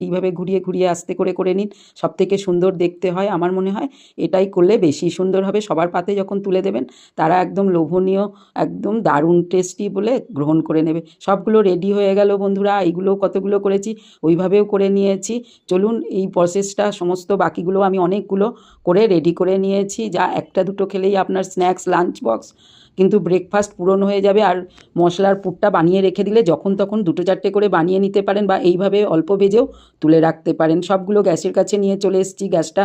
এইভাবে ঘুরিয়ে ঘুরিয়ে আস্তে করে করে নিন, সবথেকে সুন্দর দেখতে হয়। আমার মনে হয় এটাই করলে বেশি সুন্দর হবে। সবার পাতে যখন তুলে দেবেন তারা একদম লোভনীয়, একদম দারুণ টেস্টি বলে গ্রহণ করে নেবে। সবগুলো রেডি হয়ে গেল বন্ধুরা। এইগুলো কতগুলো করেছি ওইভাবেও করে নিয়েছি। চলুন এই প্রসেসটা সমস্ত বাকিগুলো আমি অনেকগুলো করে রেডি করে নিয়েছি, যা একটা দুটো খেলেই আপনার স্ন্যাক্স লাঞ্চ বক্স কিন্তু ব্রেকফাস্ট পূরণ হয়ে যাবে। আর মশলার পুরটা বানিয়ে রেখে দিলে যখন তখন দুটো চারটে করে বানিয়ে নিতে পারেন, বা এইভাবে অল্প ভেজেও তুলে রাখতে পারেন। সবগুলো গ্যাসের কাছে নিয়ে চলে এসেছি। গ্যাসটা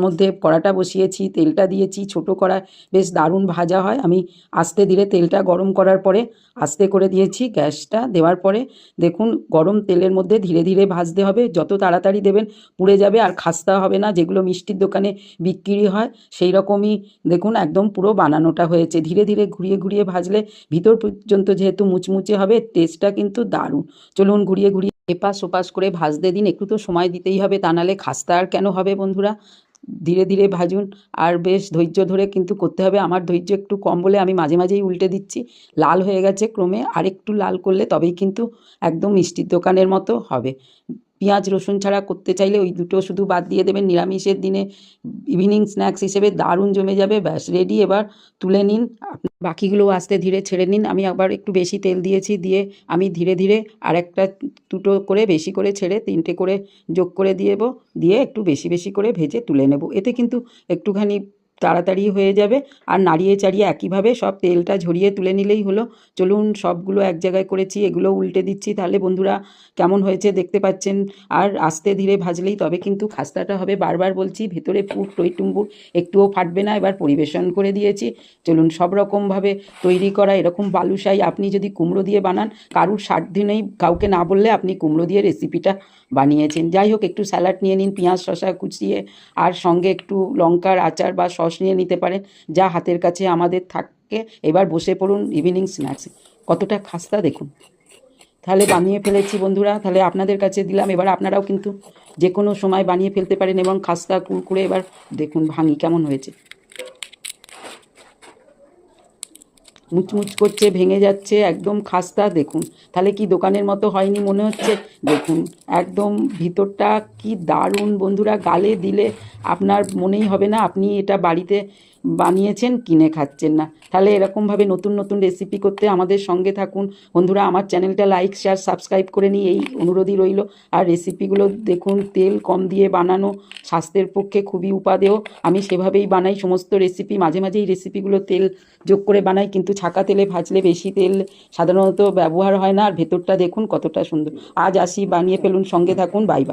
মধ্যে কড়াটা বসিয়েছি, তেলটা দিয়েছি। ছোটো কড়ায় বেশ দারুণ ভাজা হয়। আমি আস্তে ধীরে তেলটা গরম করার পরে আস্তে করে দিয়েছি। গ্যাসটা দেওয়ার পরে দেখুন গরম তেলের মধ্যে ধীরে ধীরে ভাজতে হবে। যত তাড়াতাড়ি দেবেন পুড়ে যাবে আর খাস্তা হবে না। যেগুলো মিষ্টির দোকানে বিক্রি হয় সেই রকমই দেখুন একদম পুরো বানানোটা হয়েছে। ধীরে ধীরে ঘুরিয়ে ঘুরিয়ে ভাজলে ভিতর পর্যন্ত যেহেতু মুচমুচে হবে, টেস্টটা কিন্তু দারুণ। চলুন ঘুরিয়ে ঘুরিয়ে এপাশ ওপাশ করে ভাজতে দিন। একটু তো সময় দিতেই হবে, তা নাহলে খাস্তা আর কেন হবে বন্ধুরা। ধীরে ধীরে ভাজুন আর বেশ ধৈর্য ধরে কিন্তু করতে হবে। আমার ধৈর্য একটু কম বলে আমি মাঝে মাঝেই উল্টে দিচ্ছি। লাল হয়ে গেছে ক্রমে, আর একটু লাল করলে তবেই কিন্তু একদম মিষ্টির দোকানের মতো হবে। পেঁয়াজ রসুন ছাড়া করতে চাইলে ওই দুটো শুধু বাদ দিয়ে দেবেন। নিরামিষের দিনে ইভিনিং স্ন্যাক্স হিসেবে দারুণ জমে যাবে। ব্যাস রেডি, এবার তুলে নিন। বাকিগুলো আস্তে ধীরে ছেড়ে নিন। আমি আবার একটু বেশি তেল দিয়েছি, দিয়ে আমি ধীরে ধীরে আরেকটা দুটো করে বেশি করে ছেড়ে তিনটে করে যোগ করে দিয়ে একটু বেশি বেশি করে ভেজে তুলে নেব। এতে কিন্তু একটুখানি তাড়াতাড়ি হয়ে যাবে। আর নাড়িয়ে চাড়িয়ে একইভাবে সব তেলটা ঝরিয়ে তুলে নিলেই হলো। চলুন সবগুলো এক জায়গায় করেছি, এগুলো উল্টে দিচ্ছি। তাহলে বন্ধুরা কেমন হয়েছে দেখতে পাচ্ছেন। আর আস্তে ধীরে ভাজলেই তবে কিন্তু খাস্তাটা হবে। বারবার বলছি, ভেতরে পুর টইটুম্বুর একটুও ফাটবে না। এবার পরিবেশন করে দিয়েছি। চলুন সব রকমভাবে তৈরি করা এরকম বালুশাই আপনি যদি কুমড়ো দিয়ে বানান, কারুর সাধ্য নেই কাউকে না বললে আপনি কুমড়ো দিয়ে রেসিপিটা বানিয়েছেন। যাই হোক, একটু স্যালাড নিয়ে নিন পেঁয়াজ শসা কুচিয়ে, আর সঙ্গে একটু লঙ্কার আচার বা সস নিয়ে নিতে পারেন, যা হাতের কাছে আমাদের থাকে। এবার বসে পড়ুন ইভিনিং স্ন্যাক্সে। কতটা খাস্তা দেখুন। তাহলে বানিয়ে ফেলেছি বন্ধুরা, তাহলে আপনাদের কাছে দিলাম। এবার আপনারাও কিন্তু যে কোনো সময় বানিয়ে ফেলতে পারেন। এবং খাস্তা কুরকুরে এবার দেখুন ভাঙি কেমন হয়েছে, মুচমুচ করছে, ভেঙে যাচ্ছে, একদম খাস্তা দেখুন। তাহলে কি দোকানের মতো হয়নি মনে হচ্ছে? দেখুন একদম ভিতরটা কি দারুণ বন্ধুরা। গালে দিলে আপনার মনেই হবে না আপনি এটা বাড়িতে বানিয়েছেন, কিনে খাচ্ছেন না। তাহলে এরকমভাবে নতুন নতুন রেসিপি করতে আমাদের সঙ্গে থাকুন বন্ধুরা। আমার চ্যানেলটা লাইক শেয়ার সাবস্ক্রাইব করে নিই, এই অনুরোধই রইল। আর রেসিপিগুলো দেখুন তেল কম দিয়ে বানানো, স্বাস্থ্যের পক্ষে খুবই উপাদেয়। আমি সেভাবেই বানাই সমস্ত রেসিপি। মাঝে মাঝে এই রেসিপিগুলো তেল যোগ করে বানাই, কিন্তু ছাঁকা তেলে ভাজলে বেশি তেল সাধারণত ব্যবহার হয় না। আর ভেতরটা দেখুন কতটা সুন্দর। আজ আসি, বানিয়ে ফেলুন, সঙ্গে থাকুন। Bye bye.